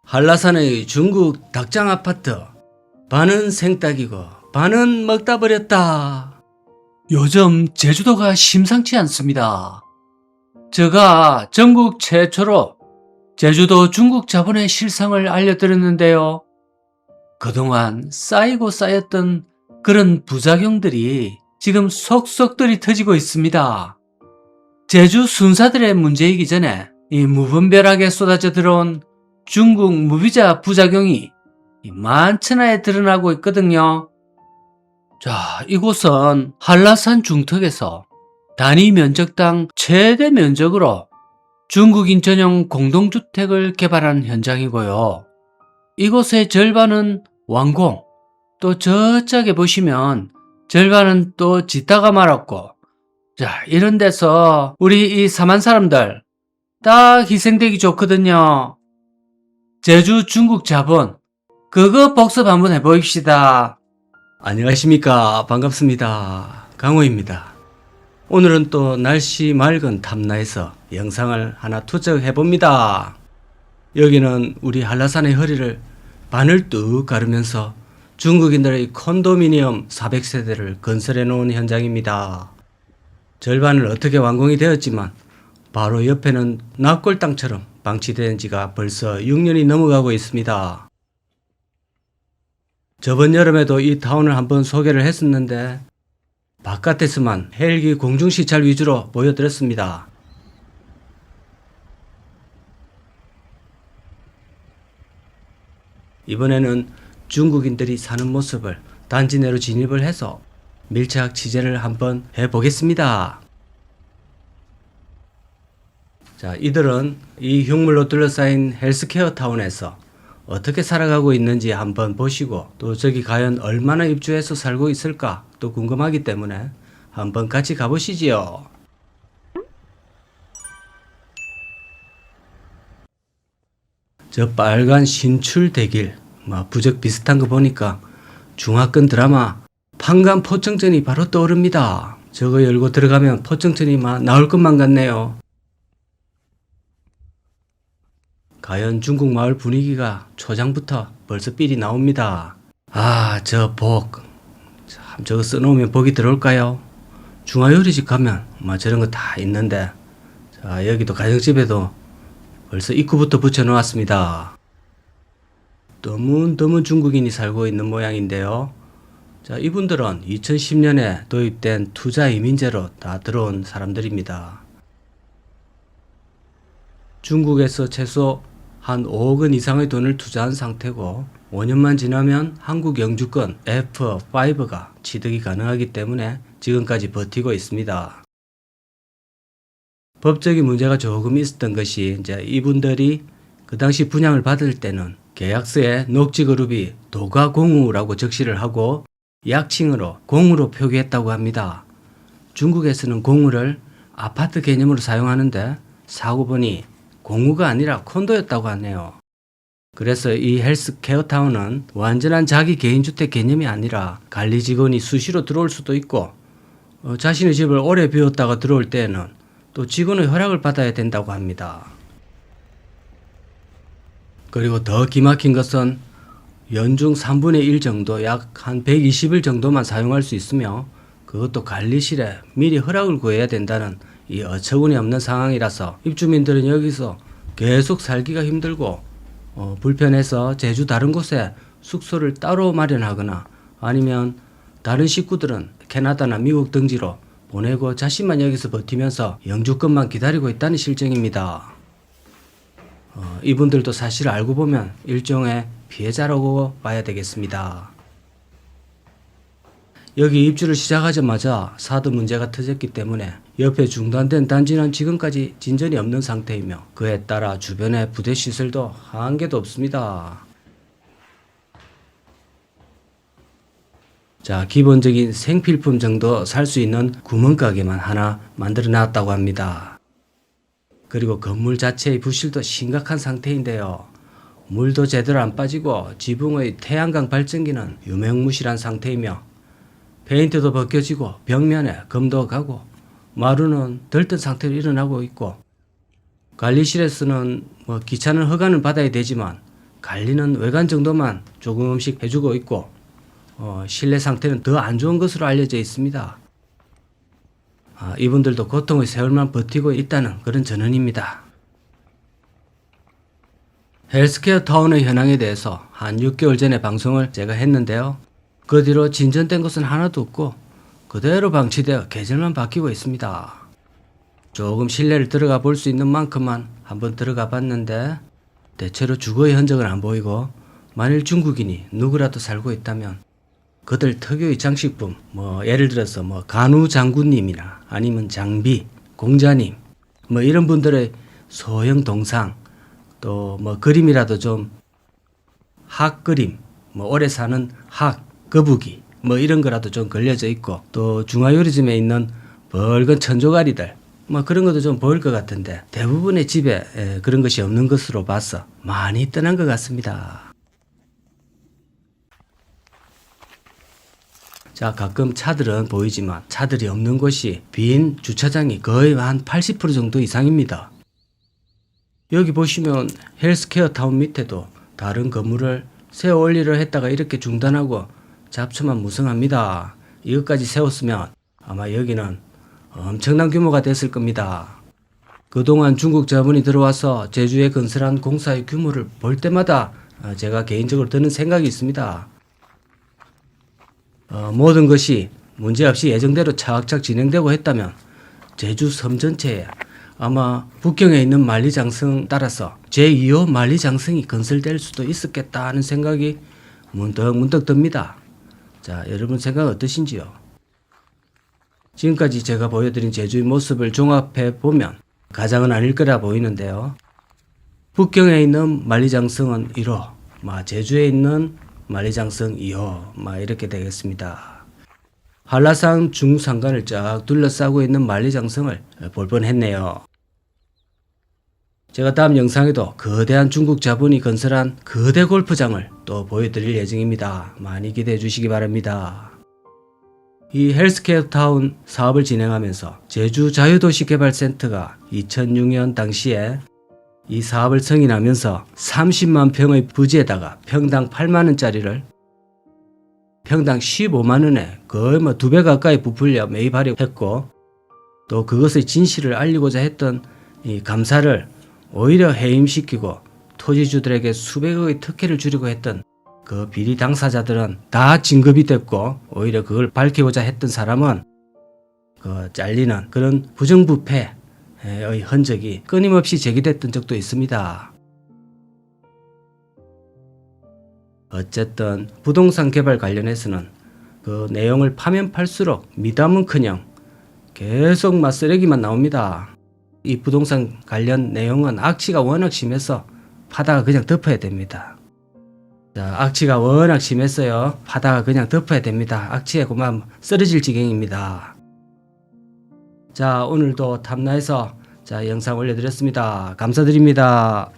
한라산의 중국 닭장 아파트, 반은 생닭이고 반은 먹다 버렸다. 요즘 제주도가 심상치 않습니다. 제가 전국 최초로 제주도 중국 자본의 실상을 알려드렸는데요. 그동안 쌓이고 쌓였던 그런 부작용들이 지금 속속들이 터지고 있습니다. 제주 순사들의 문제이기 전에 이 무분별하게 쏟아져 들어온 중국 무비자 부작용이 만천하에 드러나고 있거든요. 자, 이곳은 한라산 중턱에서 단위 면적당 최대 면적으로 중국인 전용 공동주택을 개발한 현장이고요. 이곳의 절반은 완공, 또 저쪽에 보시면 절반은 또 짓다가 말았고, 자, 이런 데서 우리 이 사만 사람들 딱 희생되기 좋거든요. 제주 중국 자본, 그거 복습 한번 해보입시다. 안녕하십니까. 반갑습니다. 강호입니다. 오늘은 또 날씨 맑은 탐나에서 영상을 하나 투척해봅니다. 여기는 우리 한라산의 허리를 반을 뚝 가르면서 중국인들의 콘도미니엄 400세대를 건설해 놓은 현장입니다. 절반을 어떻게 완공이 되었지만 바로 옆에는 납골당처럼 방치된 지가 벌써 6년이 넘어가고 있습니다. 저번 여름에도 이 타운을 한번 소개를 했었는데 바깥에서만 헬기 공중시찰 위주로 보여드렸습니다. 이번에는 중국인들이 사는 모습을 단지 내로 진입을 해서 밀착 취재를 한번 해보겠습니다. 자, 이들은 이 흉물로 둘러싸인 헬스케어 타운에서 어떻게 살아가고 있는지 한번 보시고, 또 저기 과연 얼마나 입주해서 살고 있을까 또 궁금하기 때문에 한번 같이 가보시지요. 저 빨간 신출대길, 부적 비슷한 거 보니까 중화권 드라마 판간 포청천이 바로 떠오릅니다. 저거 열고 들어가면 포청천이 나올 것만 같네요. 과연 중국 마을 분위기가 초장부터 벌써 삘이 나옵니다. 아, 저 복. 참, 저거 써놓으면 복이 들어올까요? 중화요리집 가면 저런 거 다 있는데, 자, 여기도 가정집에도 벌써 입구부터 붙여놓았습니다. 드문 중국인이 살고 있는 모양인데요. 자, 이분들은 2010년에 도입된 투자 이민제로 다 들어온 사람들입니다. 중국에서 최소 한 5억 원 이상의 돈을 투자한 상태고 5년만 지나면 한국 영주권 F5가 취득이 가능하기 때문에 지금까지 버티고 있습니다. 법적인 문제가 조금 있었던 것이, 이제 이분들이 그 당시 분양을 받을 때는 계약서에 녹지그룹이 도가공우라고 적시를 하고 약칭으로 공우로 표기했다고 합니다. 중국에서는 공우를 아파트 개념으로 사용하는데 사고 보니 공우가 아니라 콘도였다고 하네요. 그래서 이 헬스케어 타운은 완전한 자기 개인주택 개념이 아니라 관리 직원이 수시로 들어올 수도 있고, 자신의 집을 오래 비웠다가 들어올 때에는 또 직원의 허락을 받아야 된다고 합니다. 그리고 더 기막힌 것은 연중 3분의 1 정도, 약 한 120일 정도만 사용할 수 있으며, 그것도 관리실에 미리 허락을 구해야 된다는 이 어처구니 없는 상황이라서 입주민들은 여기서 계속 살기가 힘들고 불편해서 제주 다른 곳에 숙소를 따로 마련하거나, 아니면 다른 식구들은 캐나다나 미국 등지로 보내고 자신만 여기서 버티면서 영주권만 기다리고 있다는 실정입니다. 이분들도 사실 알고 보면 일종의 피해자라고 봐야 되겠습니다. 여기 입주를 시작하자마자 사드 문제가 터졌기 때문에 옆에 중단된 단지는 지금까지 진전이 없는 상태이며, 그에 따라 주변에 부대시설도 한 개도 없습니다. 자, 기본적인 생필품 정도 살 수 있는 구멍가게만 하나 만들어 놨다고 합니다. 그리고 건물 자체의 부실도 심각한 상태인데요. 물도 제대로 안 빠지고 지붕의 태양광 발전기는 유명무실한 상태이며, 페인트도 벗겨지고 벽면에 검도 가고 마루는 들뜬 상태로 일어나고 있고, 관리실에서는 귀찮은 허가는 받아야 되지만 관리는 외관 정도만 조금씩 해주고 있고 실내 상태는 더 안 좋은 것으로 알려져 있습니다. 이분들도 고통의 세월만 버티고 있다는 그런 전언입니다. 헬스케어 타운의 현황에 대해서 한 6개월 전에 방송을 제가 했는데요. 그 뒤로 진전된 것은 하나도 없고 그대로 방치되어 계절만 바뀌고 있습니다. 조금 실내를 들어가 볼 수 있는 만큼만 한번 들어가 봤는데 대체로 주거의 흔적은 안 보이고, 만일 중국인이 누구라도 살고 있다면 그들 특유의 장식품, 예를 들어서 간우 장군님이나 아니면 장비, 공자님, 이런 분들의 소형 동상, 또 그림이라도 좀 학 그림, 오래 사는 학, 거북이, 이런 거라도 좀 걸려져 있고, 또 중화요리점에 있는 벌건 천조가리들, 그런 것도 좀 보일 것 같은데 대부분의 집에 그런 것이 없는 것으로 봐서 많이 떠난 것 같습니다. 자, 가끔 차들은 보이지만 차들이 없는 곳이 빈 주차장이 거의 한 80% 정도 이상입니다. 여기 보시면 헬스케어 타운 밑에도 다른 건물을 세워 올리려 했다가 이렇게 중단하고 잡초만 무성합니다. 이것까지 세웠으면 아마 여기는 엄청난 규모가 됐을 겁니다. 그동안 중국 자본이 들어와서 제주에 건설한 공사의 규모를 볼 때마다 제가 개인적으로 드는 생각이 있습니다. 모든 것이 문제없이 예정대로 차곡차곡 진행되고 했다면 제주 섬 전체에 아마 북경에 있는 만리장성 따라서 제2호 만리장성이 건설될 수도 있었겠다 하는 생각이 문득문득 듭니다. 자, 여러분 생각 어떠신지요? 지금까지 제가 보여드린 제주의 모습을 종합해 보면 가장은 아닐 거라 보이는데요. 북경에 있는 만리장성은 1호, 제주에 있는 만리장성 2호, 이렇게 되겠습니다. 한라산 중산간을 쫙 둘러싸고 있는 만리장성을 볼 뻔했네요. 제가 다음 영상에도 거대한 중국 자본이 건설한 거대 골프장을 또 보여드릴 예정입니다. 많이 기대해 주시기 바랍니다. 이 헬스케어 타운 사업을 진행하면서 제주자유도시개발센터가 2006년 당시에 이 사업을 승인하면서 30만 평의 부지에다가 평당 8만원짜리를 평당 15만원에 거의 2배 가까이 부풀려 매입하려고 했고, 또 그것의 진실을 알리고자 했던 이 감사를 오히려 해임시키고 토지주들에게 수백억의 특혜를 주려고 했던 그 비리 당사자들은 다 진급이 됐고, 오히려 그걸 밝히고자 했던 사람은 잘리는 그런 부정부패의 흔적이 끊임없이 제기됐던 적도 있습니다. 어쨌든 부동산 개발 관련해서는 그 내용을 파면 팔수록 미담은커녕 계속 쓰레기만 나옵니다. 이 부동산 관련 내용은 악취가 워낙 심해서 파다가 그냥 덮어야 됩니다. 자, 악취가 워낙 심했어요. 파다가 그냥 덮어야 됩니다. 악취에 그만 쓰러질 지경입니다. 자, 오늘도 탐나해서 영상 올려드렸습니다. 감사드립니다.